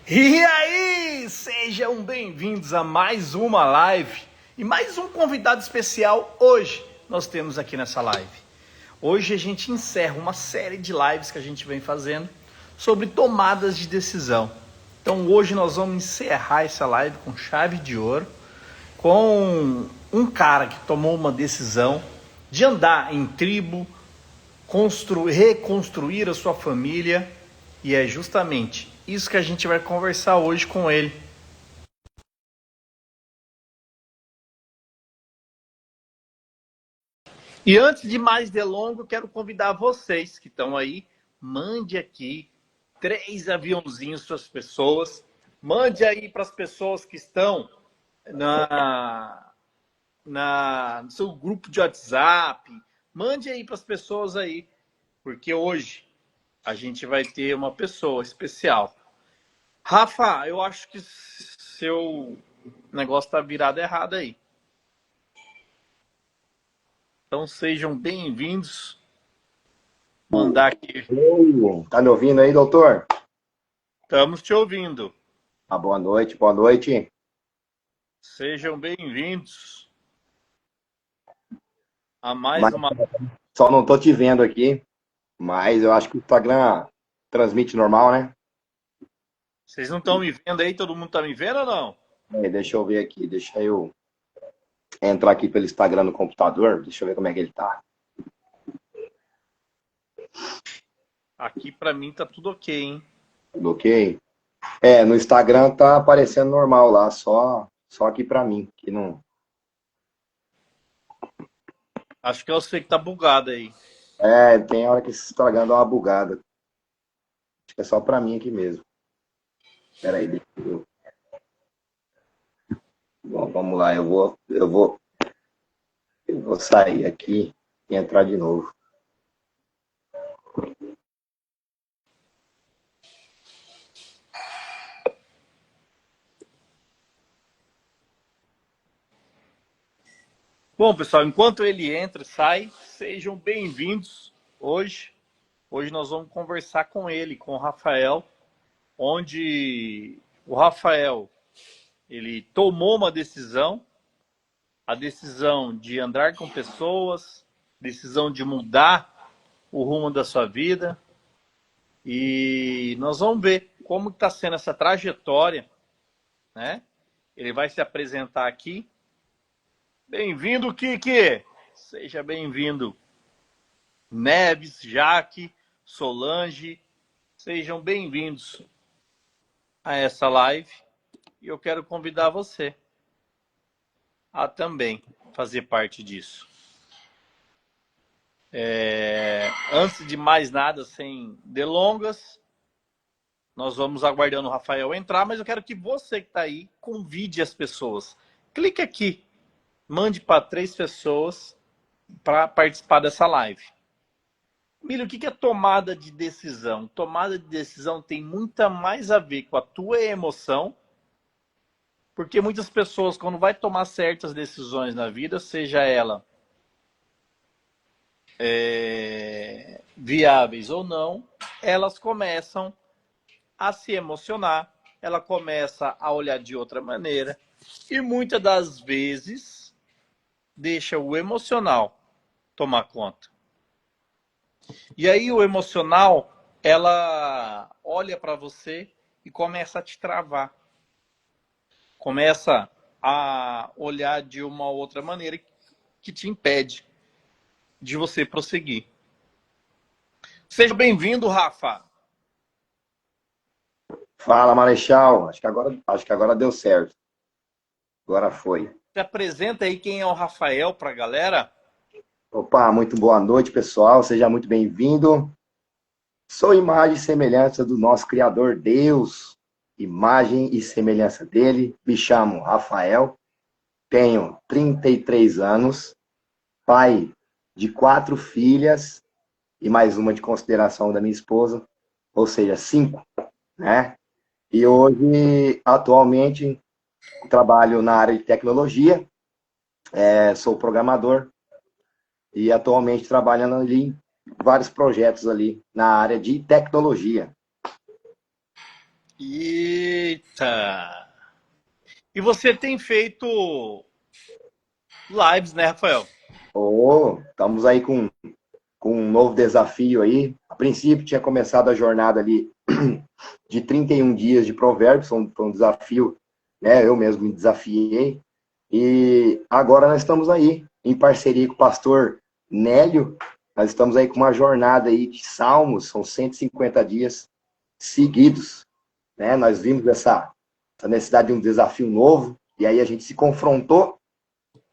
E aí, sejam bem-vindos a mais uma live e mais um convidado especial hoje nós temos aqui nessa live. Hoje a gente encerra uma série de lives que a gente vem fazendo sobre tomadas de decisão. Então hoje nós vamos encerrar essa live com chave de ouro, com um cara que tomou uma decisão de andar em tribo, reconstruir a sua família, e é justamente isso que a gente vai conversar hoje com ele. E antes de mais delongas, quero convidar vocês que estão aí, mande aqui 3 aviãozinhos para as pessoas, mande aí para as pessoas que estão no seu grupo de WhatsApp, mande aí para as pessoas aí, porque hoje a gente vai ter uma pessoa especial. Rafa, eu acho que seu negócio tá virado errado aí. Então sejam bem-vindos. Mandar aqui. Tá me ouvindo aí, doutor? Estamos te ouvindo. Ah, boa noite, boa noite. Sejam bem-vindos a mais Mas uma. só não tô te vendo aqui, mas eu acho que o Instagram transmite normal, né? Vocês não estão me vendo aí? Todo mundo tá me vendo ou não? Deixa eu ver aqui, deixa eu entrar aqui pelo Instagram no computador, deixa eu ver como é que ele tá. Aqui para mim tá tudo ok, hein? Tudo ok? No Instagram tá aparecendo normal lá, só aqui pra mim, que não... Acho que eu sei que tá bugado aí. Tem hora que esse Instagram dá uma bugada. Acho que é só pra mim aqui mesmo. Pera aí, deixa eu... Bom, vamos lá, eu vou sair aqui e entrar de novo. Bom, pessoal, enquanto ele entra e sai, sejam bem-vindos hoje. Hoje nós vamos conversar com ele, com o Rafael, onde o Rafael ele tomou uma decisão, a decisão de andar com pessoas, decisão de mudar o rumo da sua vida. E nós vamos ver como está sendo essa trajetória, né? Ele vai se apresentar aqui. Bem-vindo, Kiki! Seja bem-vindo. Neves, Jaque, Solange, sejam bem-vindos a essa live. E eu quero convidar você a também fazer parte disso. Antes de mais nada, sem delongas, nós vamos aguardando o Rafael entrar, mas eu quero que você que está aí convide as pessoas. Clique aqui, mande para 3 pessoas para participar dessa live. Milho, o que é tomada de decisão? Tomada de decisão tem muito mais a ver com a tua emoção, porque muitas pessoas, quando vai tomar certas decisões na vida, seja ela viáveis ou não, elas começam a se emocionar, ela começa a olhar de outra maneira e muitas das vezes deixa o emocional tomar conta. E aí o emocional, ela olha para você e começa a te travar. Começa a olhar de uma outra maneira que te impede de você prosseguir. Seja bem-vindo, Rafa. Fala, Marechal. Acho que agora deu certo. Agora foi. Se apresenta aí quem é o Rafael para a galera. Opa, muito boa noite, pessoal. Seja muito bem-vindo. Sou imagem e semelhança do nosso Criador Deus. Imagem e semelhança dele. Me chamo Rafael. Tenho 33 anos. Pai de 4 filhas e mais uma de consideração da minha esposa. Ou seja, 5, né? E hoje, atualmente, trabalho na área de tecnologia, sou programador e atualmente trabalhando ali em vários projetos ali na área de tecnologia. E Eita! E você tem feito lives, né, Rafael? Estamos aí com um novo desafio aí. A princípio tinha começado a jornada ali de 31 dias de provérbios, foi um desafio, né? Eu mesmo me desafiei. E agora nós estamos aí, em parceria com o pastor Nélio, nós estamos aí com uma jornada aí de salmos, são 150 dias seguidos, né? Nós vimos essa necessidade de um desafio novo, e aí a gente se confrontou,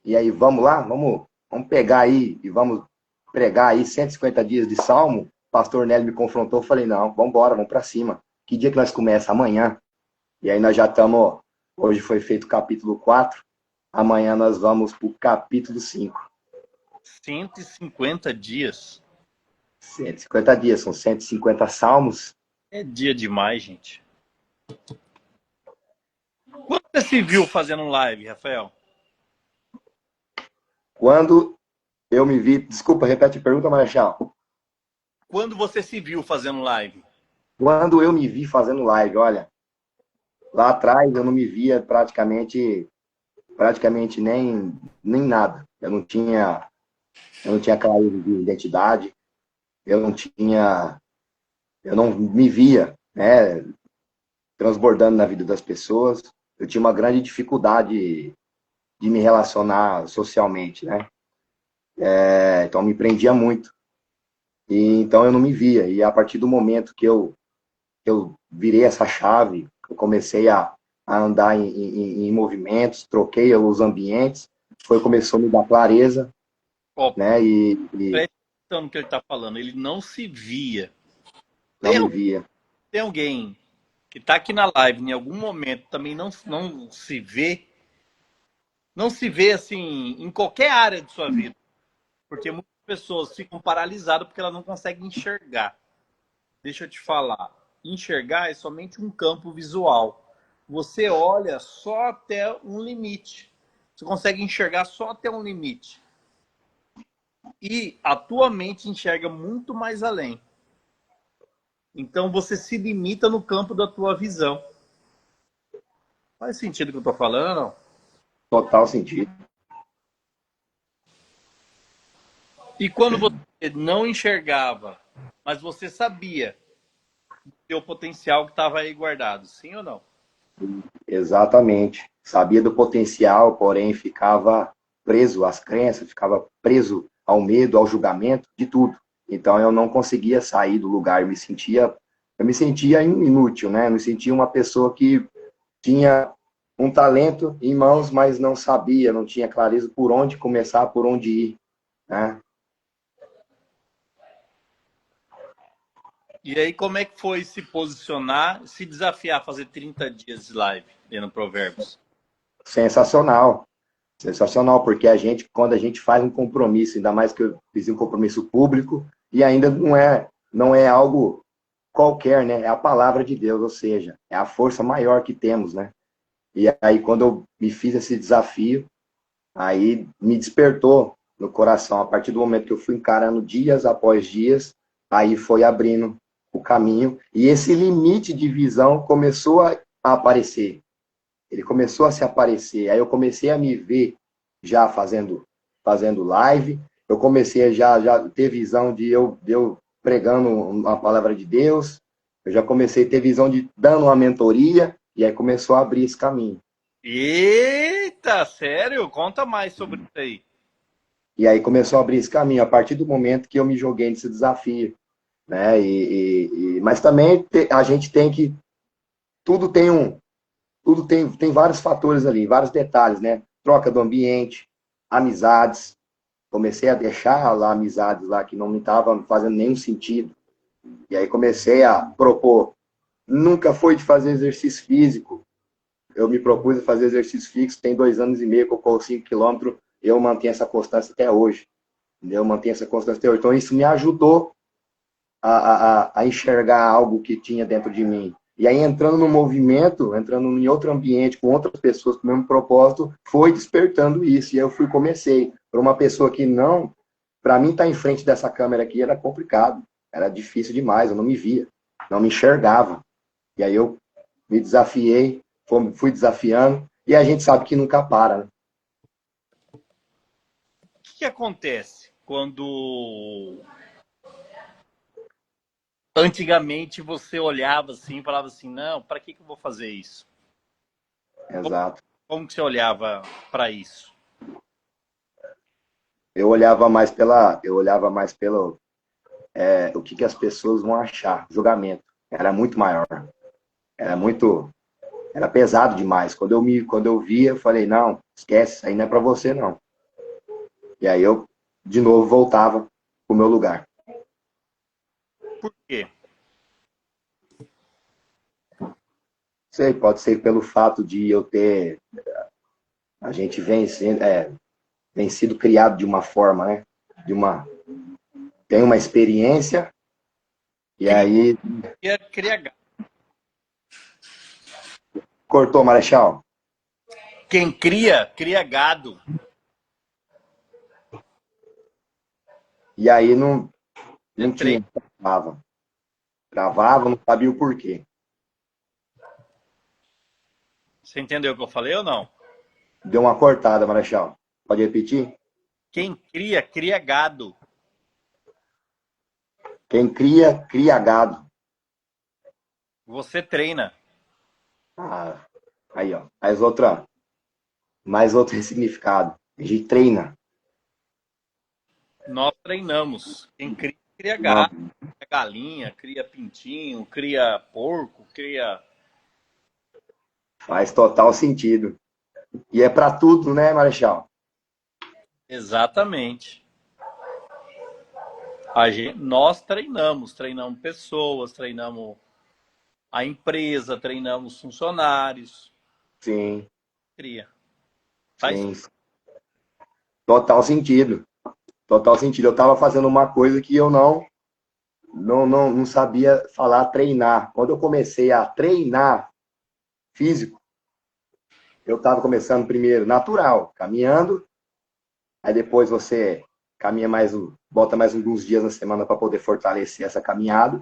e aí vamos lá, vamos pegar aí e vamos pregar aí 150 dias de salmo. O pastor Nélio me confrontou, eu falei, não, vamos embora, vamos para cima. Que dia que nós começa? Amanhã. E aí nós já estamos, hoje foi feito o capítulo 4, amanhã nós vamos para o capítulo 5. 150 dias. 150 dias, são 150 salmos. É dia demais, gente. Quando você se viu fazendo live, Rafael? Quando eu me vi... Desculpa, repete a pergunta, Marechal. Quando você se viu fazendo live? Quando eu me vi fazendo live, olha, lá atrás eu não me via praticamente nem nada. Eu não tinha clareza de identidade, eu não me via, né, transbordando na vida das pessoas. Eu tinha uma grande dificuldade de me relacionar socialmente, né? Então me prendia muito. E então eu não me via. E a partir do momento que eu virei essa chave, eu comecei a andar em movimentos, troquei os ambientes, começou a me dar clareza, Ó, né? presta atenção no que ele está falando. Ele não se via. Não me via. Tem alguém que está aqui na live em algum momento também não se vê, não se vê assim em qualquer área de sua vida, porque muitas pessoas ficam paralisadas porque elas não conseguem enxergar. Deixa eu te falar, enxergar é somente um campo visual. Você olha só até um limite. Você consegue enxergar só até um limite. E a tua mente enxerga muito mais além. Então você se limita no campo da tua visão. Faz sentido o que eu estou falando, não? Total sentido. E quando você não enxergava, mas você sabia do teu potencial que estava aí guardado, sim ou não? Exatamente. Sabia do potencial, porém ficava preso às crenças, ficava preso ao medo, ao julgamento, de tudo. Então eu não conseguia sair do lugar, eu me sentia inútil, né? Eu me sentia uma pessoa que tinha um talento em mãos, mas não sabia, não tinha clareza por onde começar, por onde ir, né? E aí, como é que foi se posicionar, se desafiar a fazer 30 dias de live lendo Provérbios? Sensacional. Sensacional, porque quando a gente faz um compromisso, ainda mais que eu fiz um compromisso público, e ainda não é algo qualquer, né? É a palavra de Deus, ou seja, é a força maior que temos, né? E aí, quando eu me fiz esse desafio, aí me despertou no coração. A partir do momento que eu fui encarando dias após dias, aí foi abrindo o caminho, e esse limite de visão começou a aparecer. Ele começou a se aparecer. Aí eu comecei a me ver já fazendo live. Eu comecei a já ter visão de eu pregando a palavra de Deus. Eu já comecei a ter visão de dando uma mentoria. E aí começou a abrir esse caminho. Eita, sério? Conta mais sobre isso aí. E aí começou a abrir esse caminho a partir do momento que eu me joguei nesse desafio, né? Mas também a gente tem que tudo tem vários fatores ali, vários detalhes, né? Troca do ambiente, amizades. Comecei a deixar lá amizades lá que não me estavam fazendo nenhum sentido. E aí comecei a propor. Nunca foi de fazer exercício físico. Eu me propus a fazer exercício fixo, tem 2 anos e meio que eu corro 5 quilômetros, eu mantenho essa constância até hoje. Entendeu? Eu mantenho essa constância até hoje. Então isso me ajudou a enxergar algo que tinha dentro de mim. E aí, entrando no movimento, entrando em outro ambiente, com outras pessoas com o mesmo propósito, foi despertando isso. E aí eu comecei. Para uma pessoa que não... Para mim, estar em frente dessa câmera aqui era complicado. Era difícil demais, eu não me via. Não me enxergava. E aí eu me desafiei, fui desafiando, e a gente sabe que nunca para, né? O que acontece quando antigamente você olhava assim e falava assim, não, para que eu vou fazer isso? Como, Exato. como que você olhava para isso? Eu olhava mais pelo o que, que as pessoas vão achar, julgamento. Era muito maior, era muito, era pesado demais. Quando eu via, eu falei, não, esquece, isso aí não é para você não. E aí eu de novo voltava pro meu lugar. Por quê? Sei, pode ser pelo fato de eu ter, a gente vem sido criado de uma forma, né? De uma, tem uma experiência e aí Cria gado. cortou, Marechal. Quem cria, cria gado. E aí Você não treina. tinha, travava. Travava, não sabia o porquê. Você entendeu o que eu falei ou não? Deu uma cortada, Marechal. Pode repetir? Quem cria, cria gado. Quem cria, cria gado. Você treina. Ah, aí, ó. Mais outro significado. A gente treina. Nós treinamos. Quem cria, cria Não, gado. Cria galinha, cria pintinho, cria porco, cria. faz total sentido. E é para tudo, né, Marechal? Exatamente. Nós treinamos pessoas, treinamos a empresa, treinamos funcionários. Sim, Cria. Faz sim. Total sentido. Total sentido. Eu estava fazendo uma coisa que eu não sabia falar treinar. Quando eu comecei a treinar físico, eu estava começando primeiro natural, caminhando. Aí depois você caminha bota mais alguns dias na semana para poder fortalecer essa caminhada.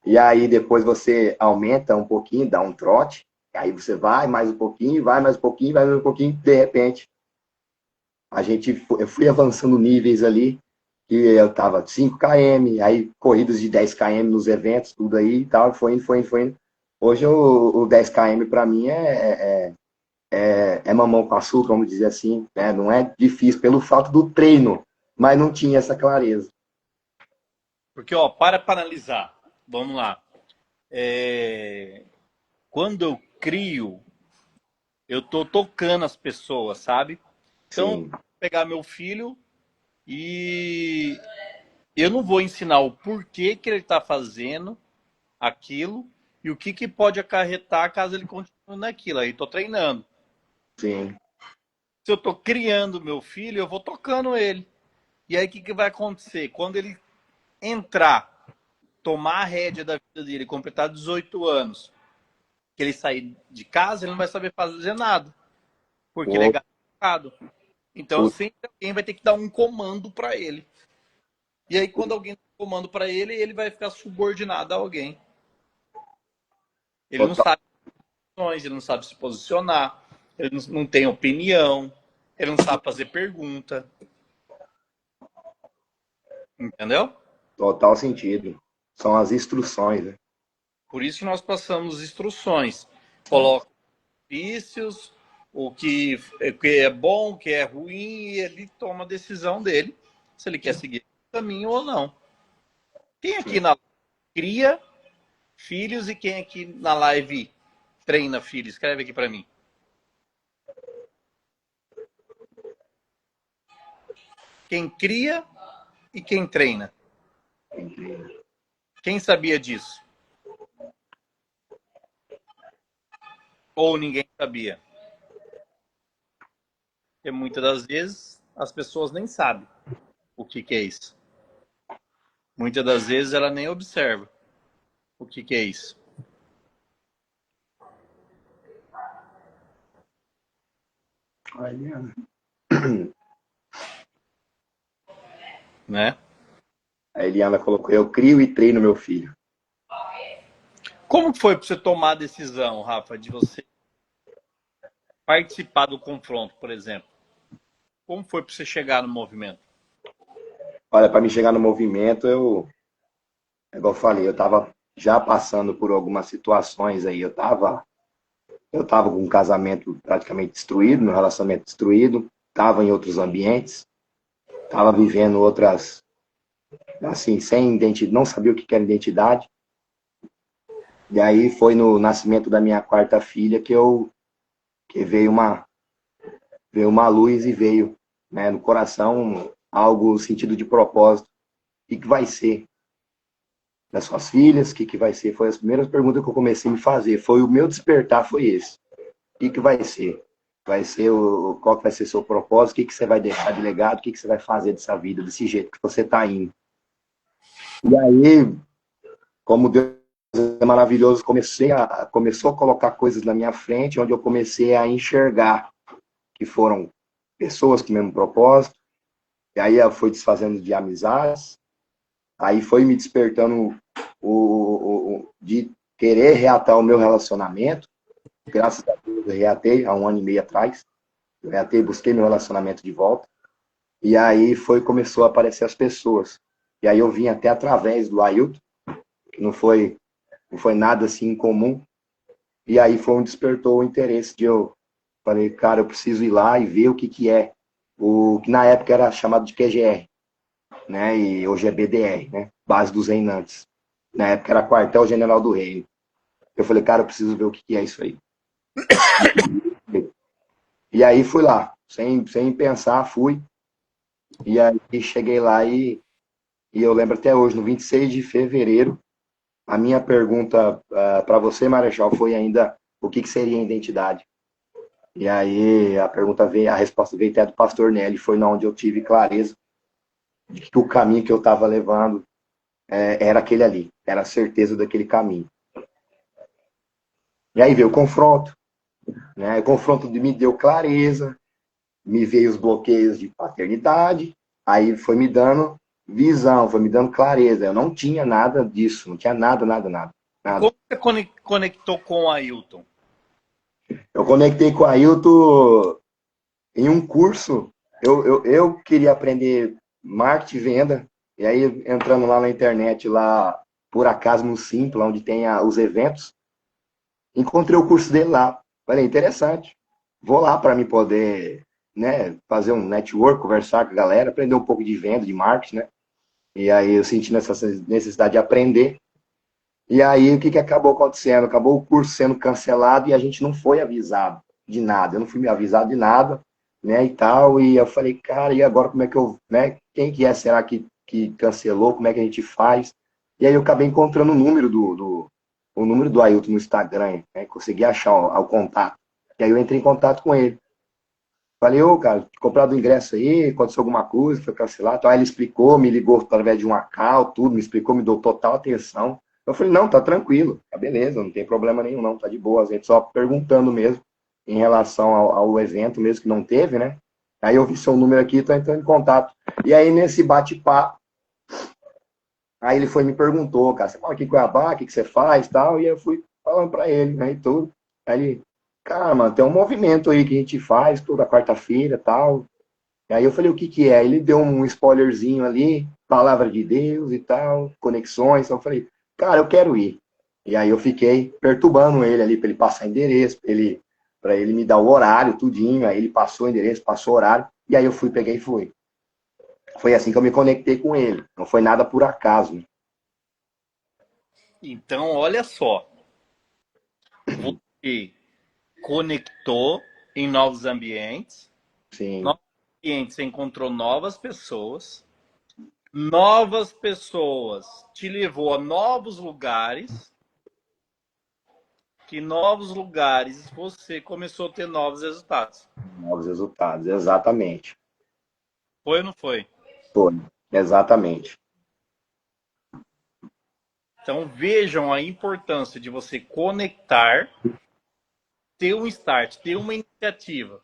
E aí depois você aumenta um pouquinho, dá um trote. Aí você vai mais um pouquinho, vai mais um pouquinho, vai mais um pouquinho. De repente, eu fui avançando níveis ali, que eu tava 5 km, aí corridas de 10 km nos eventos, tudo aí e tal, foi indo. Hoje o 10 km para mim é mamão com açúcar, vamos dizer assim, né? Não é difícil pelo fato do treino, mas não tinha essa clareza. Porque, ó, para analisar. Vamos lá. Quando eu crio, eu tô tocando as pessoas, sabe? Então, eu Sim, vou pegar meu filho e eu não vou ensinar o porquê que ele está fazendo aquilo e o que pode acarretar caso ele continue naquilo. Aí estou treinando. sim, Se eu estou criando meu filho, eu vou tocando ele. E aí o que vai acontecer? Quando ele entrar, tomar a rédea da vida dele, completar 18 anos, que ele sair de casa, ele não vai saber fazer nada, porque ele é o, gado. Então o, sempre alguém vai ter que dar um comando para ele. E aí quando alguém dá um comando para ele, ele vai ficar subordinado a alguém. Ele não total, sabe ações, ele não sabe se posicionar, ele não tem opinião, ele não sabe fazer pergunta, entendeu? total sentido. São as instruções, né? Por isso que nós passamos instruções. Coloca vícios, o que é bom, o que é ruim, e ele toma a decisão dele, se ele quer seguir o caminho ou não. Quem aqui Sim. na live cria filhos e quem aqui na live treina filhos? Escreve aqui para mim. Quem cria e quem treina. Quem sabia disso? Ou ninguém sabia? Porque muitas das vezes as pessoas nem sabem o que é isso. Muitas das vezes ela nem observa o que é isso, A Eliana, né? a Eliana colocou, eu crio e treino meu filho. Como foi para você tomar a decisão, Rafa, de você participar do confronto, por exemplo? Como foi para você chegar no movimento? Olha, para me chegar no movimento, igual eu falei, eu estava já passando por algumas situações aí. Eu tava com um casamento praticamente destruído, meu relacionamento destruído, estava em outros ambientes, estava vivendo outras, assim, sem identidade, não sabia o que era identidade. E aí foi no nascimento da minha quarta filha que veio uma luz e veio, né, no coração algo sentido de propósito. O que que vai ser das suas filhas? O que que vai ser? Foi as primeiras perguntas que eu comecei a me fazer. Foi o meu despertar, foi esse. O que que vai ser? Vai ser qual que vai ser seu propósito? O que que você vai deixar de legado? O que que você vai fazer dessa vida, desse jeito que você está indo? E aí, como Deus é maravilhoso, começou a colocar coisas na minha frente, onde eu comecei a enxergar que foram pessoas com o mesmo propósito. E aí eu fui desfazendo de amizades, aí foi me despertando de querer reatar o meu relacionamento. Graças a Deus eu reatei há 1 ano e meio atrás. Eu reatei, busquei meu relacionamento de volta. E aí começou a aparecer as pessoas. E aí eu vim até através do Ailton, que não foi nada assim incomum. E aí foi onde despertou o interesse de eu falei, cara, eu preciso ir lá e ver o que que é. O que na época era chamado de QGR, né? E hoje é BDR, né? Base dos Reinantes. Na época era Quartel General do Reino. Eu falei, cara, eu preciso ver o que que é isso aí. E aí fui lá, sem pensar, fui. E aí cheguei lá e eu lembro até hoje, no 26 de fevereiro, a minha pergunta para você, Marechal, foi ainda o que que seria identidade. E aí a resposta veio até do pastor Nelly, foi na onde eu tive clareza de que o caminho que eu estava levando era aquele ali, era a certeza daquele caminho. E aí veio o confronto, né? O confronto me deu clareza, me veio os bloqueios de paternidade, aí foi me dando visão, foi me dando clareza. Eu não tinha nada disso, não tinha nada, nada, nada, E nada. como você conectou com o Ailton? Eu conectei com o Ailton em um curso. Eu queria aprender marketing e venda, e aí entrando lá na internet, lá por acaso no Simpla, onde tem os eventos, encontrei o curso dele lá. Falei, interessante. Vou lá para me poder, né, fazer um network, conversar com a galera, aprender um pouco de venda, de marketing, né? E aí eu senti essa necessidade de aprender. E aí o que que acabou acontecendo? Acabou o curso sendo cancelado e a gente não foi avisado de nada. Eu não fui avisado de nada, né, e tal. E eu falei, cara, e agora como é que né, quem que é, será que cancelou? Como é que a gente faz? E aí eu acabei encontrando o número do Ailton no Instagram, né? Consegui achar o contato. E aí eu entrei em contato com ele. Falei, ô, cara, comprado o ingresso aí, aconteceu alguma coisa, foi cancelado. Então, aí ele explicou, me ligou através de um account, tudo, me explicou, me deu total atenção. Eu falei, não, tá tranquilo, tá beleza, não tem problema nenhum, não, tá de boa. A gente só perguntando mesmo em relação ao evento mesmo que não teve, né? Aí eu vi seu número aqui, tô entrando em contato. E aí, nesse bate-papo, aí ele foi e me perguntou, cara, você mora aqui em Cuiabá, o que que você faz e tal? E eu fui falando pra ele, né, e tudo. Aí ele, cara, mano, tem um movimento aí que a gente faz toda quarta-feira e tal. E aí eu falei, o que que é? Ele deu um spoilerzinho ali, palavra de Deus e tal, conexões. Então eu falei, cara, eu quero ir. E aí eu fiquei perturbando ele ali para ele passar endereço, para ele me dar o horário, tudinho. Aí ele passou o endereço, passou o horário. E aí eu fui, peguei e fui. Foi assim que eu me conectei com ele. Não foi nada por acaso, né? Então, olha só, você conectou em Sim, novos ambientes você encontrou novas pessoas te levou a novos lugares, que novos lugares você começou a ter novos resultados. novos resultados, exatamente. Foi ou não foi? Foi, exatamente. Então vejam a importância de você conectar, ter um start, ter uma iniciativa,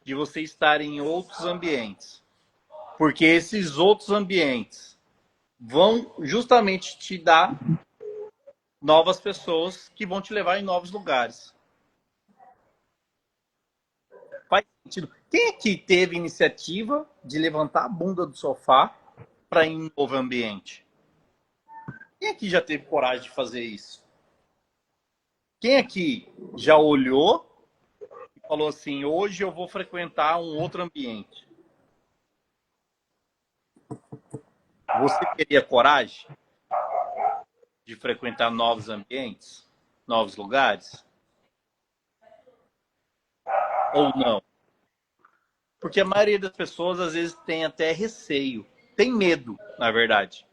de você estar em outros ambientes. Porque esses outros ambientes vão justamente te dar novas pessoas que vão te levar em novos lugares. Faz sentido. Quem aqui teve iniciativa de levantar a bunda do sofá para ir em um novo ambiente? Quem aqui já teve coragem de fazer isso? Quem aqui já olhou e falou assim: hoje eu vou frequentar um outro ambiente? Você teria coragem de frequentar novos ambientes, novos lugares? Ou não? Porque a maioria das pessoas às vezes tem até receio, tem medo, na verdade.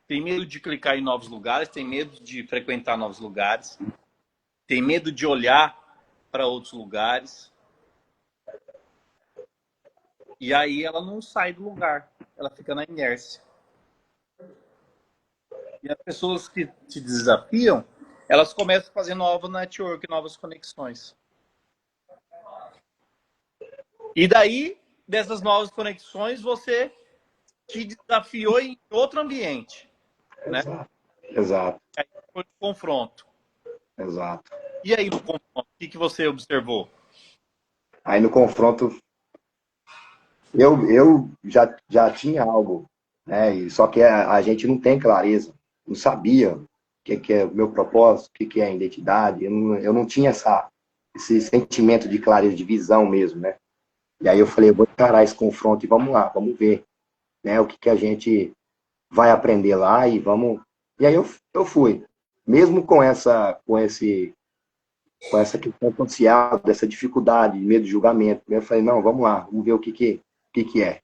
Tem medo de clicar em novos lugares, tem medo de frequentar novos lugares, tem medo de olhar para outros lugares. E aí ela não sai do lugar, ela fica na inércia. E as pessoas que te desafiam, elas começam a fazer novo network, novas conexões. E daí, dessas novas conexões, você te desafiou em outro ambiente, né? Exato. Exato. Aí foi um confronto. Exato. E aí no confronto, o que você observou? Aí no confronto, eu já tinha algo, né? Só que a gente não tem clareza, não sabia o que é o meu propósito, o que é a identidade. Eu não tinha esse sentimento de clareza, de visão mesmo, né? E aí eu falei, eu vou encarar esse confronto e vamos lá, vamos ver, né? O que a gente vai aprender lá e vamos. E aí eu fui, mesmo com essa questão social, dessa dificuldade, medo de julgamento. Eu falei, não, vamos lá, vamos ver o que é.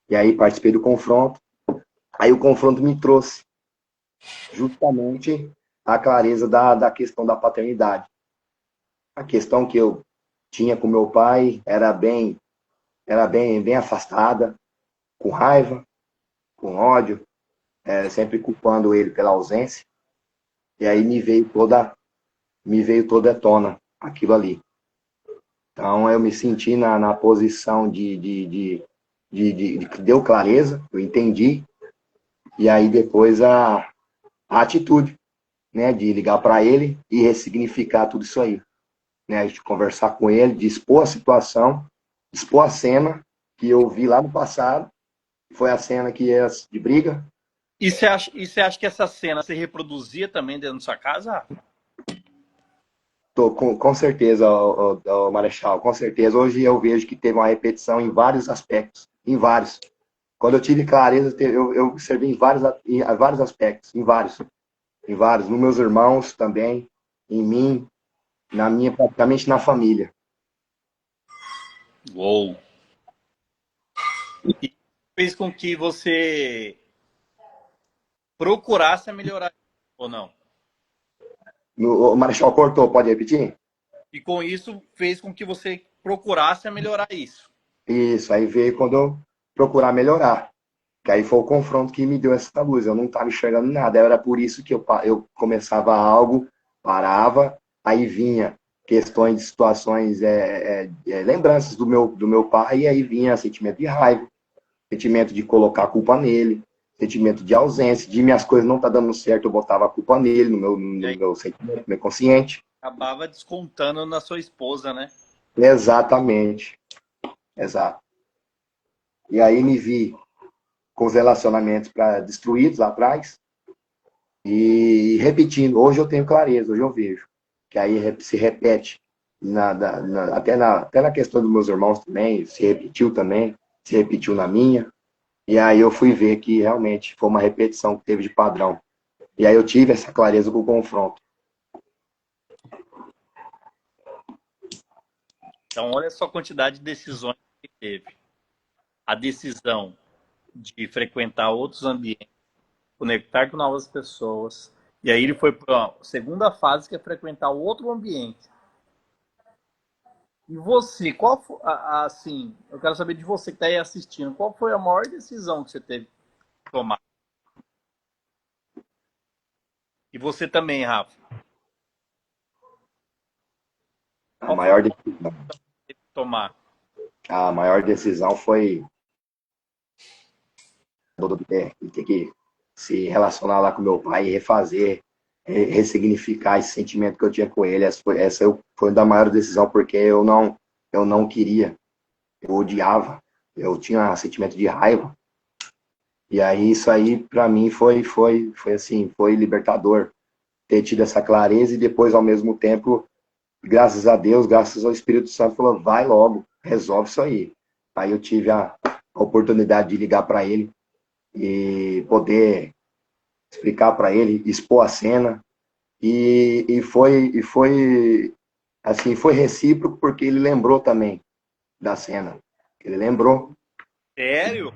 E aí participei do confronto. Aí o confronto me trouxe justamente a clareza da questão da paternidade. A questão que eu tinha com meu pai bem afastada, com raiva, com ódio, sempre culpando ele pela ausência. E aí me veio toda à tona aquilo ali. Então eu me senti na posição de que deu clareza, eu entendi, e aí depois a atitude, né, de ligar para ele e ressignificar tudo isso aí, né, a gente conversar com ele, de expor a situação, expor a cena que eu vi lá no passado, foi a cena que é de briga. E você acha que essa cena se reproduzia também dentro da sua casa? Tô, com certeza, o Marechal, com certeza. Hoje eu vejo que teve uma repetição em vários aspectos, em vários. Quando eu tive clareza, eu observei em vários aspectos, em vários, nos meus irmãos também, em mim, na minha, praticamente na família. Uou! E fez com que você procurasse melhorar ou não? O Marechal cortou, pode repetir? E com isso fez com que você procurasse melhorar isso. Isso, aí veio quando eu procurar melhorar. Que aí foi o confronto que me deu essa luz. Eu não estava enxergando nada. Era por isso que eu começava algo, parava, aí vinha questões de situações, lembranças do meu pai, e aí vinha sentimento de raiva, sentimento de colocar a culpa nele, sentimento de ausência, de minhas coisas não tá dando certo, eu botava a culpa nele, E no aí meu sentimento, no meu consciente. acabava descontando na sua esposa, né? Exatamente, exato. E aí me vi com os relacionamentos destruídos lá atrás, e repetindo, hoje eu tenho clareza, hoje eu vejo, que aí se repete, até na questão dos meus irmãos também, se repetiu na minha, e aí eu fui ver que realmente foi uma repetição que teve de padrão. E aí eu tive essa clareza com o confronto. Então, olha só a quantidade de decisões que teve. A decisão de frequentar outros ambientes, conectar com novas pessoas. E aí ele foi para a segunda fase, que é frequentar outro ambiente. E você, qual foi, assim, eu quero saber de você que está aí assistindo, qual foi a maior decisão que você teve que tomar? E você também, Rafa, A qual foi a maior, maior decisão, decisão que você teve que tomar? a maior decisão foi ter que se relacionar lá com meu pai e refazer. ressignificar esse sentimento que eu tinha com ele. Foi da maior decisão, porque eu não queria, eu odiava, eu tinha um sentimento de raiva. E aí isso aí para mim foi assim, foi libertador ter tido essa clareza e depois ao mesmo tempo, graças a Deus, graças ao Espírito Santo, falou, vai logo, resolve isso aí. Aí eu tive a oportunidade de ligar para ele e poder explicar para ele, expor a cena e foi assim, foi recíproco porque ele lembrou também da cena. Ele lembrou. Sério?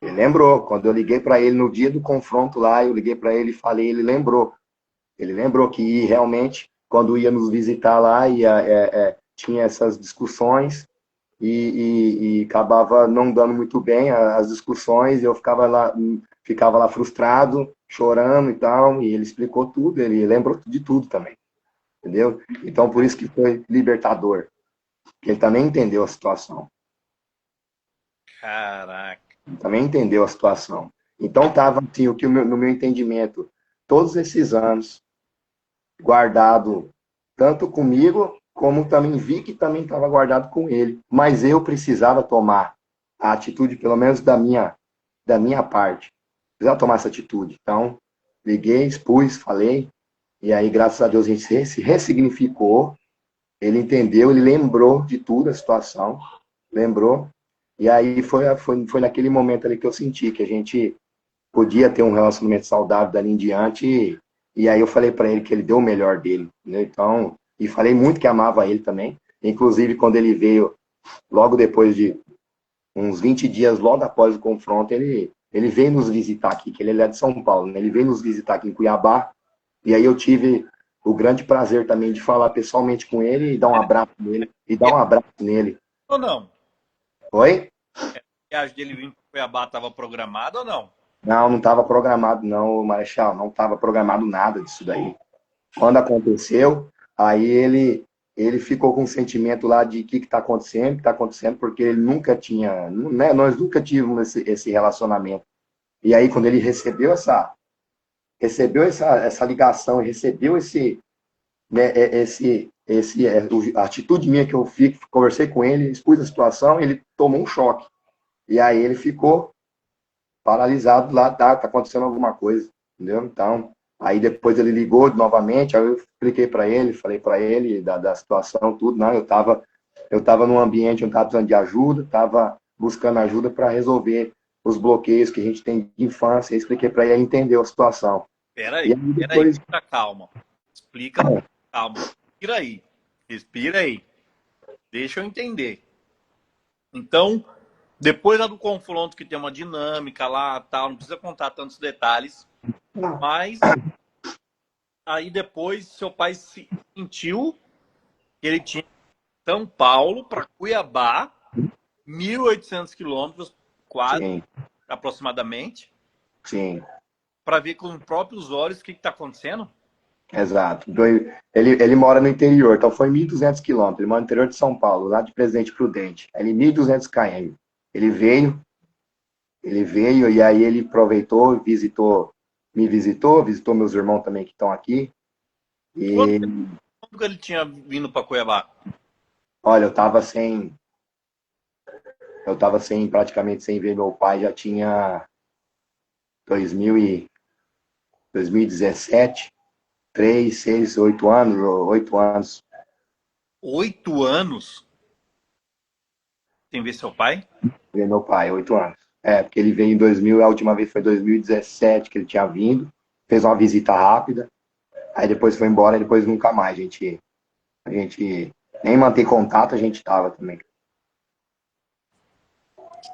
Ele lembrou. Quando eu liguei para ele no dia do confronto lá, eu liguei para ele e falei, ele lembrou. Ele lembrou que realmente, quando ia nos visitar lá, tinha essas discussões e acabava não dando muito bem as discussões, e eu ficava lá frustrado, chorando e tal, e ele explicou tudo, ele lembrou de tudo também, entendeu? Então, por isso que foi libertador, que ele também entendeu a situação. Caraca. Também entendeu a situação. Então estava assim, no meu entendimento, todos esses anos guardado tanto comigo, como também vi que também estava guardado com ele. Mas eu precisava tomar a atitude, pelo menos da minha parte. Precisava tomar essa atitude. Então, liguei, expus, falei, e aí, graças a Deus, a gente se ressignificou. Ele entendeu, ele lembrou de tudo a situação, lembrou. E aí foi naquele momento ali que eu senti que a gente podia ter um relacionamento saudável dali em diante. E aí eu falei para ele que ele deu o melhor dele, né? Então, e falei muito que amava ele também. Inclusive, quando ele veio, logo depois de uns 20 dias, logo após o confronto, ele veio nos visitar aqui, que ele é de São Paulo, né? Ele veio nos visitar aqui em Cuiabá. E aí eu tive o grande prazer também de falar pessoalmente com ele e dar um abraço nele. E dar um abraço nele. Ou não? Oi? A viagem dele vindo para Cuiabá estava programada ou não? Não estava programado, não, Marechal. Não estava programado nada disso daí. Quando aconteceu, aí ele ficou com um sentimento lá de o que está acontecendo, porque ele nunca tinha, né, nós nunca tivemos esse relacionamento. E aí, quando ele recebeu essa ligação, recebeu né, a atitude minha que eu conversei com ele, expus a situação, ele tomou um choque. E aí ele ficou paralisado lá, tá acontecendo alguma coisa, entendeu? Então, aí depois ele ligou novamente, aí eu expliquei para ele, falei para ele da situação, tudo, não, eu tava num ambiente onde estava precisando de ajuda, estava buscando ajuda para resolver os bloqueios que a gente tem de infância, eu expliquei para ele, ele entendeu a situação. E aí Peraí, depois, calma. Explica, calma. Respira aí. Deixa eu entender. Então, depois lá do confronto que tem uma dinâmica lá, tal, não precisa contar tantos detalhes, mas aí depois seu pai sentiu que ele tinha São Paulo para Cuiabá, 1.800 quilômetros, quase, sim, aproximadamente, sim, para ver com os próprios olhos o que está acontecendo? exato. Então, ele mora no interior, então foi 1.200 quilômetros, ele mora no interior de São Paulo, lá de Presidente Prudente, ele 1.200 km. Ele veio, Ele veio e aí ele aproveitou, me visitou meus irmãos também que estão aqui. Quando, E quando que ele tinha vindo para Cuiabá? olha, eu tava praticamente sem ver meu pai, já tinha 2017, 3, 6, 8 anos, 8 anos. 8 anos sem ver seu pai? Ver meu pai, 8 anos. É, porque ele veio em 2000, a última vez foi em 2017 que ele tinha vindo, fez uma visita rápida, aí depois foi embora e depois nunca mais. A gente nem manter contato, a gente tava também.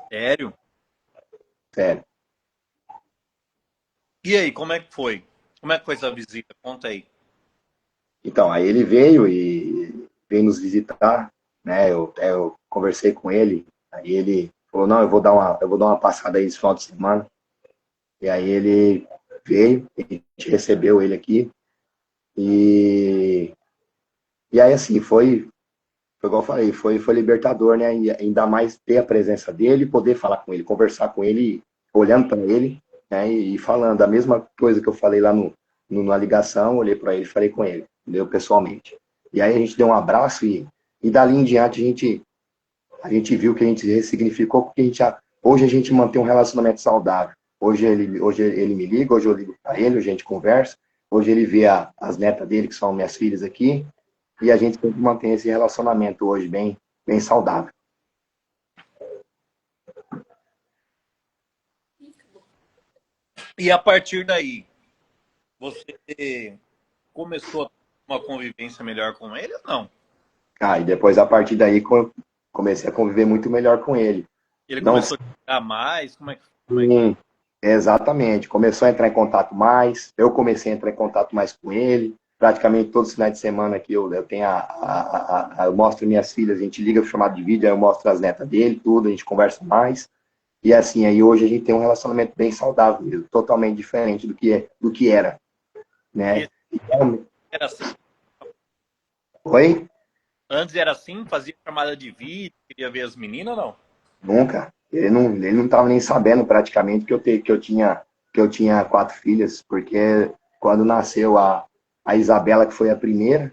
Sério? Sério. E aí, como é que foi? Como é que foi essa visita? Conta aí. Então, aí ele veio e veio nos visitar, né? Eu conversei com ele, aí ele falou, não, eu vou dar uma passada aí esse final de semana. E aí ele veio, a gente recebeu ele aqui. E, e aí, assim, foi igual eu falei, foi libertador, né? E ainda mais ter a presença dele, poder falar com ele, conversar com ele, olhando para ele, né? E falando a mesma coisa que eu falei lá numa ligação, olhei para ele e falei com ele, entendeu? Pessoalmente. E aí a gente deu um abraço e dali em diante a gente viu que a gente ressignificou, porque hoje a gente mantém um relacionamento saudável. Hoje ele me liga, hoje eu ligo para ele, hoje a gente conversa, hoje ele vê as netas dele, que são minhas filhas aqui, e a gente sempre mantém esse relacionamento hoje bem, bem saudável. E a partir daí, você começou a ter uma convivência melhor com ele ou não? E depois, a partir daí, comecei a conviver muito melhor com ele. Ele Não, começou a jogar mais? Como é que... sim, exatamente. Começou a entrar em contato mais, eu comecei a entrar em contato mais com ele. Praticamente todos os finais de semana que eu tenho eu mostro minhas filhas, a gente liga o chamado de vídeo, aí eu mostro as netas dele, tudo, a gente conversa mais. E assim, aí hoje a gente tem um relacionamento bem saudável mesmo, totalmente diferente do que era, né? E era assim? Oi? Antes era assim? Fazia chamada de vídeo? Queria ver as meninas ou não? Nunca. Ele não estava nem sabendo praticamente que eu tinha 4 filhas, porque quando nasceu a Isabela, que foi a primeira,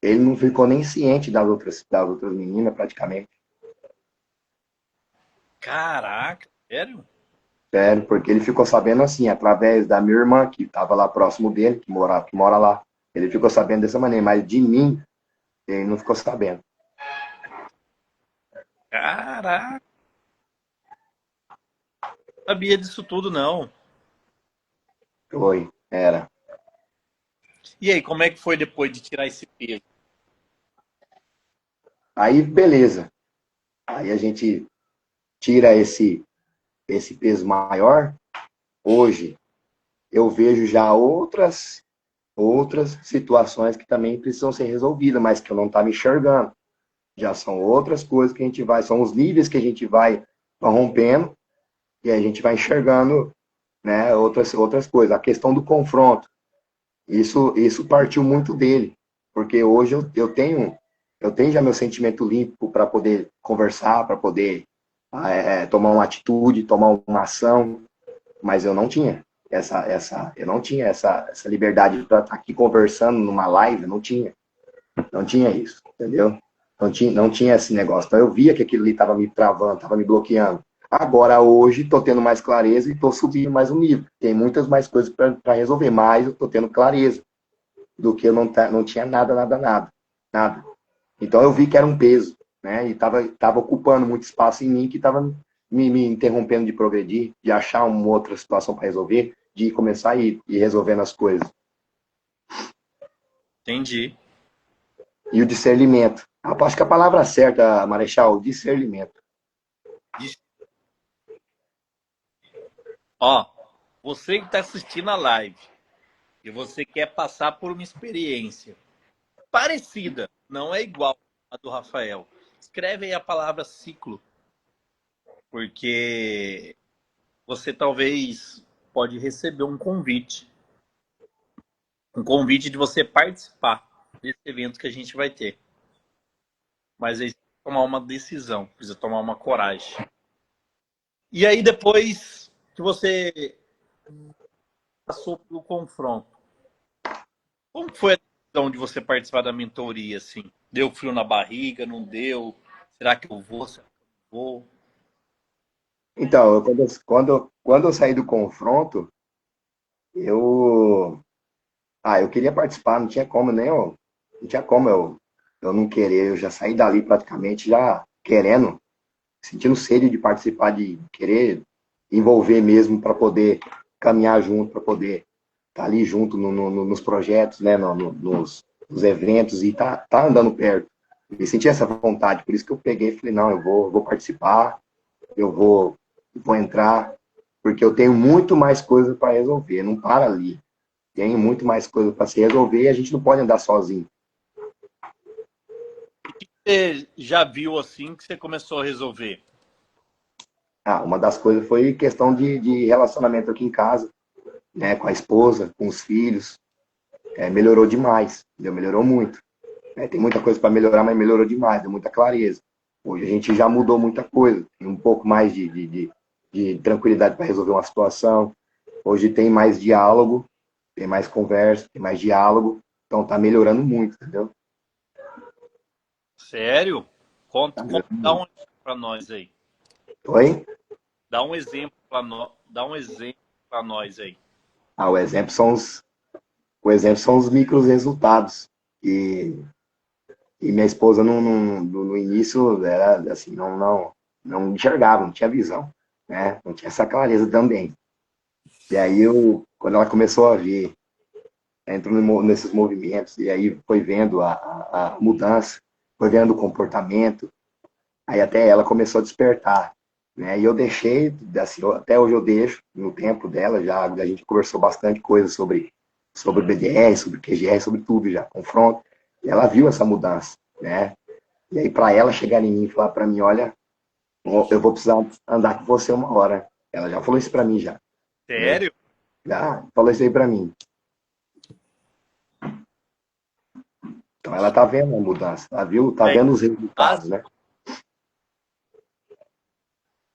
ele não ficou nem ciente das outras meninas praticamente. Caraca, sério? Sério, porque ele ficou sabendo assim, através da minha irmã, que estava lá próximo dele, que mora lá. Ele ficou sabendo dessa maneira, mas de mim, ele não ficou sabendo. Caraca, não sabia disso tudo não. Foi, era. E aí, como é que foi depois de tirar esse peso? Aí, beleza. Aí a gente tira esse peso maior. Hoje, eu vejo já outras situações que também precisam ser resolvidas, mas que eu não estava enxergando. Já são outras coisas que a gente são os níveis que a gente vai rompendo e a gente vai enxergando, né, outras coisas. A questão do confronto, isso partiu muito dele, porque hoje eu tenho já meu sentimento limpo para poder conversar, para poder tomar uma atitude, tomar uma ação, mas eu não tinha essa liberdade para estar aqui conversando numa live, não tinha isso, entendeu? Não tinha esse negócio. Então eu via que aquilo ali estava me travando, estava me bloqueando. Agora, hoje, estou tendo mais clareza e estou subindo mais um nível. Tem muitas mais coisas para resolver, mas eu estou tendo clareza do que eu não tinha nada, nada, nada. Nada. Então eu vi que era um peso, né? E estava ocupando muito espaço em mim, que estava me interrompendo de progredir, de achar uma outra situação para resolver, de começar a ir resolvendo as coisas. Entendi. E o discernimento. Acho que a palavra certa, Marechal, o discernimento. Ó, você que está assistindo a live e você quer passar por uma experiência parecida, não é igual a do Rafael, escreve aí a palavra ciclo, porque você talvez pode receber um convite de você participar desse evento que a gente vai ter. Mas aí precisa tomar uma decisão, precisa tomar uma coragem. E aí depois que você passou pelo confronto, como foi a decisão de você participar da mentoria, assim? Deu frio na barriga, não deu? Será que eu vou? Será que eu não vou? Então, quando eu saí do confronto, eu, eu queria participar, não tinha como não tinha como eu não querer, eu já saí dali praticamente já querendo, sentindo sede de participar, de querer envolver mesmo para poder caminhar junto, para poder estar ali junto nos projetos, né, nos eventos e tá andando perto. E senti essa vontade, por isso que eu peguei e falei, não, eu vou participar, eu vou entrar, porque eu tenho muito mais coisas para resolver, não para ali. Tenho muito mais coisas para se resolver e a gente não pode andar sozinho. Você já viu assim que você começou a resolver? Uma das coisas foi questão de relacionamento aqui em casa, né, com a esposa, com os filhos. Melhorou demais, entendeu? Melhorou muito. Tem muita coisa para melhorar, mas melhorou demais, deu muita clareza. Hoje a gente já mudou muita coisa, tem um pouco mais de tranquilidade para resolver uma situação. Hoje tem mais diálogo, tem mais conversa, tem mais diálogo. Então tá melhorando muito, entendeu? Sério? Tá Conta, melhorando dá um muito. exemplo para nós aí. Oi? Dá um exemplo para dá um exemplo para nós aí. Ah, o exemplo são os micros resultados. E minha esposa no início era assim, não enxergava, não tinha visão, né? Não tinha essa clareza também. E aí quando ela começou a ver, entrou nesses movimentos e aí foi vendo a mudança, foi vendo o comportamento, aí até ela começou a despertar, né? E eu deixei, assim, até hoje eu deixo no tempo dela, já a gente conversou bastante coisa sobre BDR, sobre QGR, sobre tudo já, confronto. E ela viu essa mudança, né? E aí para ela chegar em mim e falar para mim, olha, eu vou precisar andar com você uma hora. Ela já falou isso para mim já, entendeu? Sério? Já falou isso aí para mim. Então ela tá vendo a mudança, tá Daí, vendo os base, resultados, né?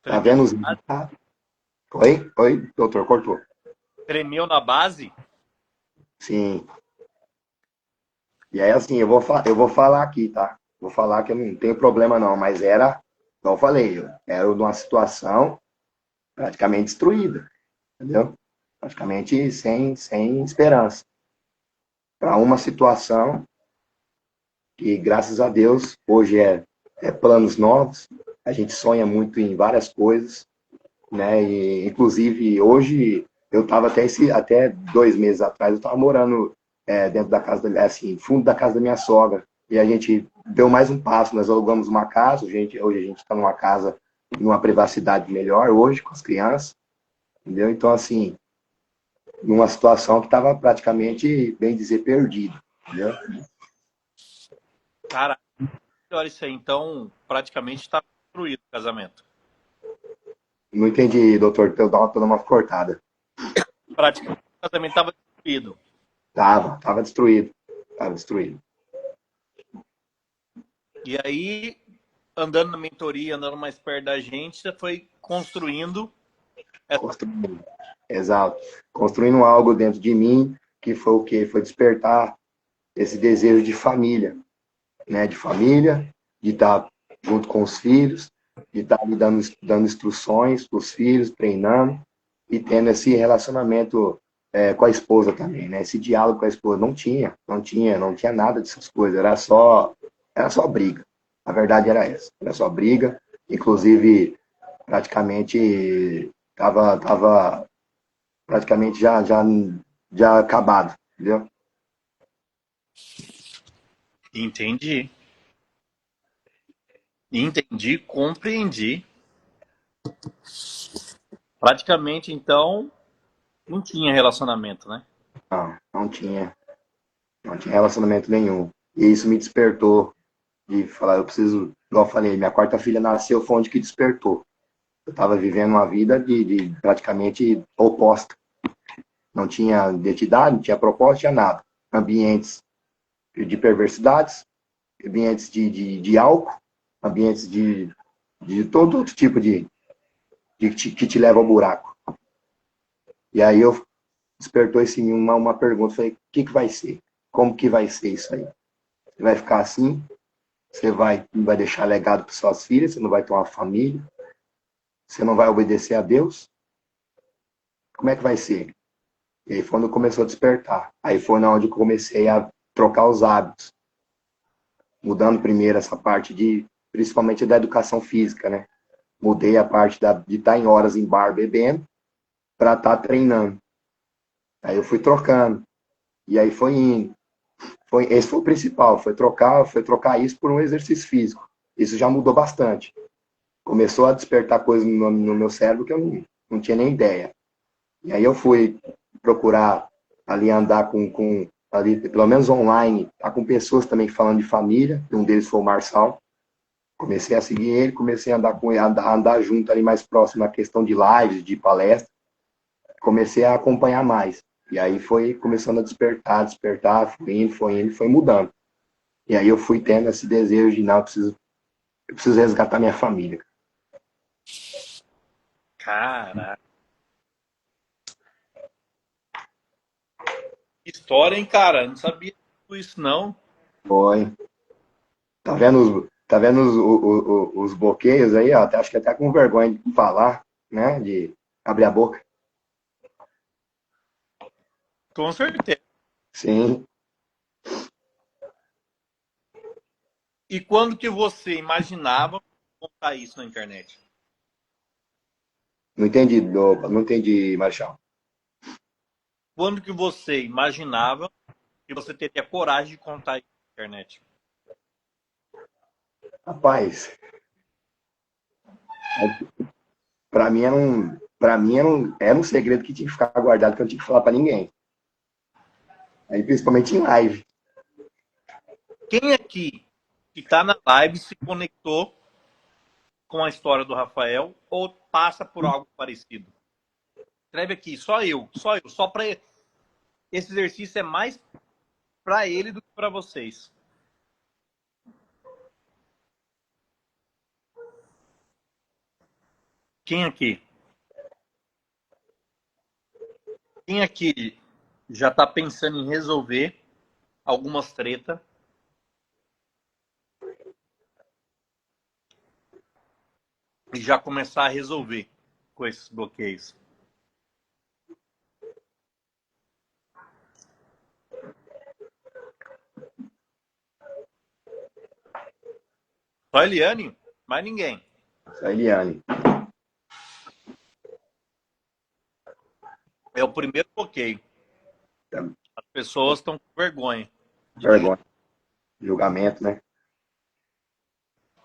Tá tremeu, vendo os resultados? Oi? Oi, doutor, cortou. tremeu na base? Sim. E aí, assim, eu vou falar aqui, tá? Vou falar que eu não tenho problema não, mas era, como eu falei, era numa situação praticamente destruída, entendeu? Praticamente sem esperança. Para uma situação que, graças a Deus, hoje é planos novos, a gente sonha muito em várias coisas, né? E, inclusive, hoje, eu estava até 2 meses atrás, eu estava morando dentro da casa, assim, fundo da casa da minha sogra. E a gente deu mais um passo, nós alugamos uma casa, hoje a gente está numa casa, numa privacidade melhor, hoje, com as crianças, entendeu? Então, assim, numa situação que estava praticamente, bem dizer, perdido, entendeu? Cara, olha isso aí. Então, praticamente está destruído o casamento. Não entendi, doutor, tô dando uma cortada. Praticamente o casamento estava destruído. Tava destruído, tava destruído. E aí, andando na mentoria, andando mais perto da gente, você foi construindo essa. Construindo. Exato. Construindo algo dentro de mim que foi o quê? Foi despertar esse desejo de família, né? De família, de estar junto com os filhos, de estar me dando instruções para os filhos, treinando e tendo esse relacionamento com a esposa também, né? Esse diálogo com a esposa não tinha nada dessas coisas, era só briga. A verdade era essa, era só briga. Inclusive, praticamente tava praticamente já acabado, entendeu? Entendi. Entendi, compreendi. Praticamente, então, não tinha relacionamento, né? Não tinha relacionamento nenhum. E isso me despertou de falar, eu preciso, igual eu falei, minha quarta filha nasceu, foi onde que despertou. Eu estava vivendo uma vida de praticamente oposta. Não tinha identidade, não tinha propósito, tinha nada. Ambientes de perversidades, ambientes de álcool, ambientes de todo outro tipo que te leva ao buraco. E aí eu despertou esse em mim uma pergunta, falei, o que vai ser? Como que vai ser isso aí? Você vai ficar assim? Você não vai deixar legado para suas filhas? Você não vai ter uma família? Você não vai obedecer a Deus? Como é que vai ser? E aí foi quando começou a despertar. Aí foi onde eu comecei a trocar os hábitos, mudando primeiro essa parte principalmente da educação física, né? Mudei a parte de estar em horas em bar bebendo para estar treinando. Aí eu fui trocando. E aí foi indo. Esse foi o principal, foi trocar isso por um exercício físico. Isso já mudou bastante. Começou a despertar coisas no meu cérebro que eu não tinha nem ideia. E aí eu fui procurar ali andar ali, pelo menos online, tá com pessoas também falando de família. Um deles foi o Marçal. Comecei a seguir ele, comecei a andar com ele, andar junto ali mais próximo na questão de lives, de palestra. Comecei a acompanhar mais. E aí foi começando a despertar, foi indo, foi mudando. E aí eu fui tendo esse desejo de, não, eu preciso resgatar minha família. Caraca. História, hein, cara? Não sabia tudo isso, não. Foi. Tá vendo os bloqueios aí, ó? Acho que até com vergonha de falar, né? De abrir a boca. Com certeza. Sim. E quando que você imaginava contar isso na internet? Não entendi, Marchal. Quando que você imaginava que você teria coragem de contar isso na internet? Rapaz, para mim era um segredo que tinha que ficar guardado, que eu não tinha que falar pra ninguém. Aí, principalmente em live. Quem aqui que está na live se conectou com a história do Rafael ou passa por algo parecido? Escreve aqui, só eu, só para esse exercício é mais para ele do que para vocês. Quem aqui? Quem aqui já está pensando em resolver algumas treta e já começar a resolver com esses bloqueios? Só a Eliane? Mais ninguém. A Eliane. É o primeiro bloqueio. As pessoas estão com vergonha de dizer Vergonha. Julgamento, né?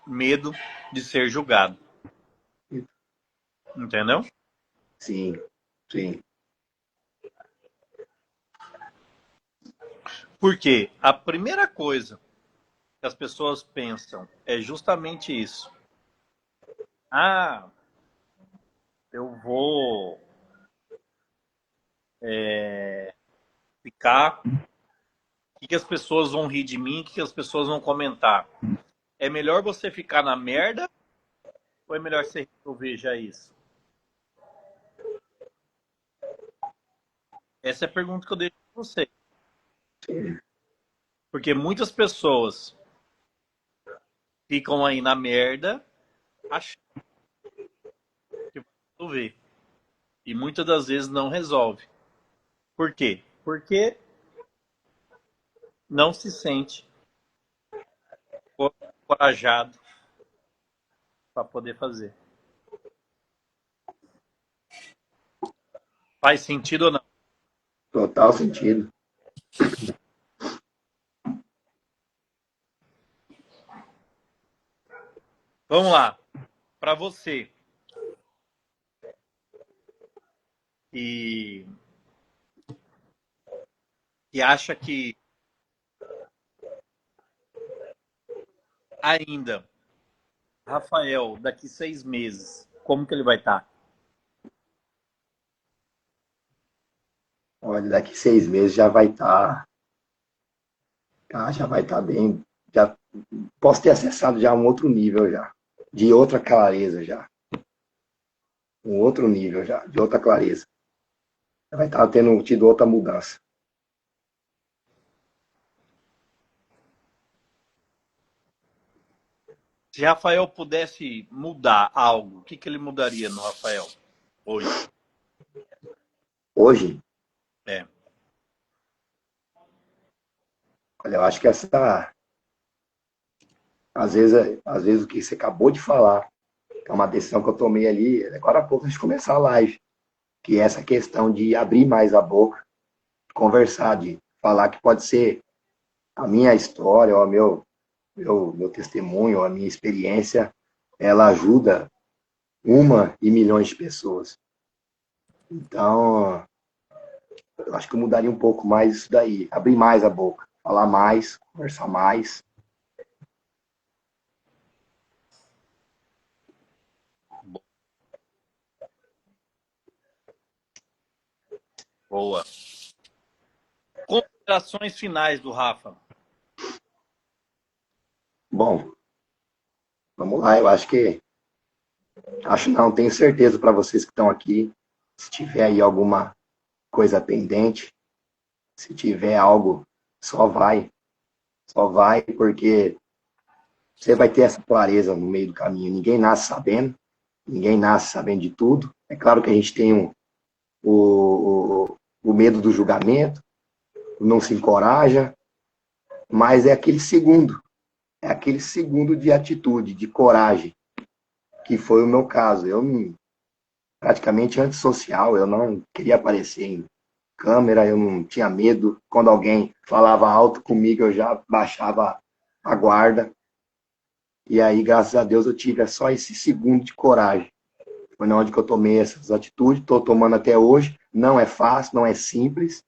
medo de ser julgado. Entendeu? Sim, sim. Porque a primeira coisa que as pessoas pensam é justamente isso. Ah, eu vou ficar. O que as pessoas vão rir de mim? O que as pessoas vão comentar? É melhor você ficar na merda ou é melhor você resolver já isso? Essa é a pergunta que eu deixo para você. Sim. Porque muitas pessoas ficam aí na merda achando que vai resolver. E muitas das vezes não resolve. Por quê? Porque não se sente encorajado para poder fazer. Faz sentido ou não? Total sentido. Vamos lá. Para você e, e acha que ainda, Rafael, daqui 6 meses, como que ele vai estar? Olha, daqui 6 meses já vai estar bem. Já posso ter acessado já um outro nível já. De outra clareza já. Um outro nível já, de outra clareza. Já vai estar tendo tido outra mudança. Se Rafael pudesse mudar algo, o que, que ele mudaria no Rafael hoje? Hoje, É. olha, eu acho que às vezes o que você acabou de falar, é uma decisão que eu tomei ali, agora há pouco antes de começar a live, que é essa questão de abrir mais a boca, de conversar, de falar que pode ser a minha história, ou meu testemunho, a minha experiência, ela ajuda uma e milhões de pessoas. Então, eu acho que eu mudaria um pouco mais isso daí, abrir mais a boca, falar mais, conversar mais. Boa. Considerações finais do Rafa. Bom, vamos lá, acho não, tenho certeza para vocês que estão aqui, se tiver aí alguma coisa pendente, Se tiver algo, só vai. Só vai, porque você vai ter essa clareza no meio do caminho. Ninguém nasce sabendo, ninguém nasce sabendo de tudo. É claro que a gente tem o medo do julgamento, não se encoraja, mas é aquele segundo de atitude, de coragem, que foi o meu caso. Eu praticamente antissocial, eu não queria aparecer em câmera, eu não tinha medo. Quando alguém falava alto comigo, eu já baixava a guarda. E aí, graças a Deus, eu tive só esse segundo de coragem. Foi na onde que eu tomei essas atitudes, estou tomando até hoje. Não é fácil, não é simples,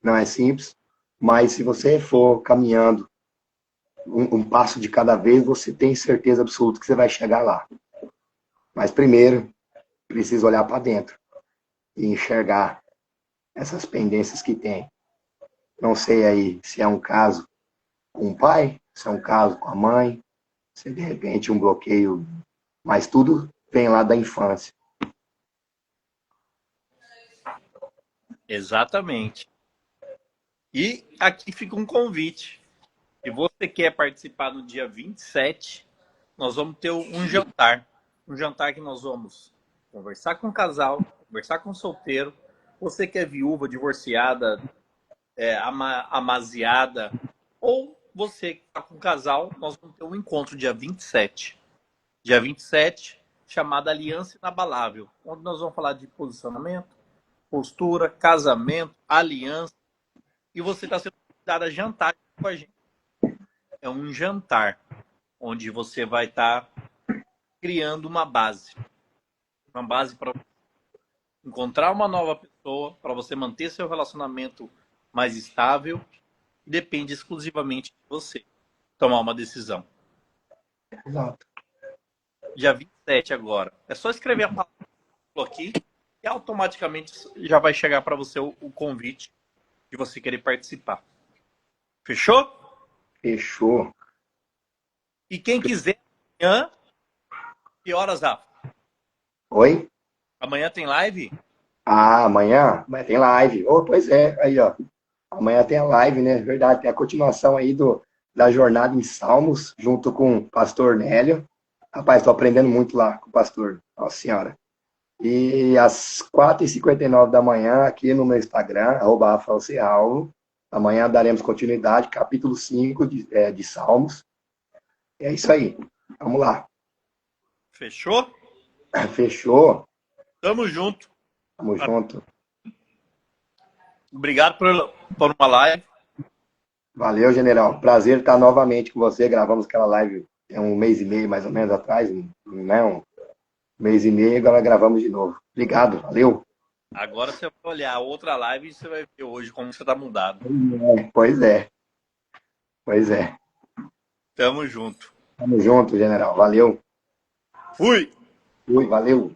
não é simples, mas se você for caminhando um passo de cada vez, você tem certeza absoluta que você vai chegar lá. Mas primeiro, precisa olhar para dentro e enxergar essas pendências que tem. Não sei aí se é um caso com o pai, se é um caso com a mãe, se de repente um bloqueio, mas tudo vem lá da infância. Exatamente. E aqui fica um convite. Se você quer participar no dia 27, nós vamos ter um jantar. Um jantar que nós vamos conversar com o casal, conversar com o solteiro. Você que é viúva, divorciada, amaziada, ou você que está com o casal, nós vamos ter um encontro dia 27. Dia 27, chamada Aliança Inabalável, onde nós vamos falar de posicionamento, postura, casamento, aliança. E você está sendo convidado a jantar com a gente. É um jantar onde você vai estar criando uma base para encontrar uma nova pessoa, para você manter seu relacionamento mais estável e depende exclusivamente de você tomar uma decisão. Exato. Dia 27 agora. É só escrever a palavra aqui e automaticamente já vai chegar para você o convite de você querer participar. Fechou? Fechou. E quem quiser, amanhã, que horas, Rafa? Oi? Amanhã tem live? Ah, amanhã tem live. Oh, pois é, aí ó. Amanhã tem a live, né? Verdade, tem a continuação aí da jornada em Salmos, junto com o pastor Nélio. Rapaz, estou aprendendo muito lá com o pastor. Nossa Senhora. E às 4h59 da manhã, aqui no meu Instagram, @rafaelcealvo, amanhã daremos continuidade, capítulo 5 de Salmos. É isso aí. Vamos lá. Fechou? Fechou? Tamo junto. Tamo junto. Obrigado por uma live. Valeu, general. Prazer estar novamente com você. Gravamos aquela live um mês e meio, mais ou menos, atrás, né? Um mês e meio, agora gravamos de novo. Obrigado, valeu. Agora você vai olhar a outra live e você vai ver hoje como você tá mudado. Pois é. Pois é. Tamo junto. Tamo junto, general. Valeu. Fui! Fui, valeu.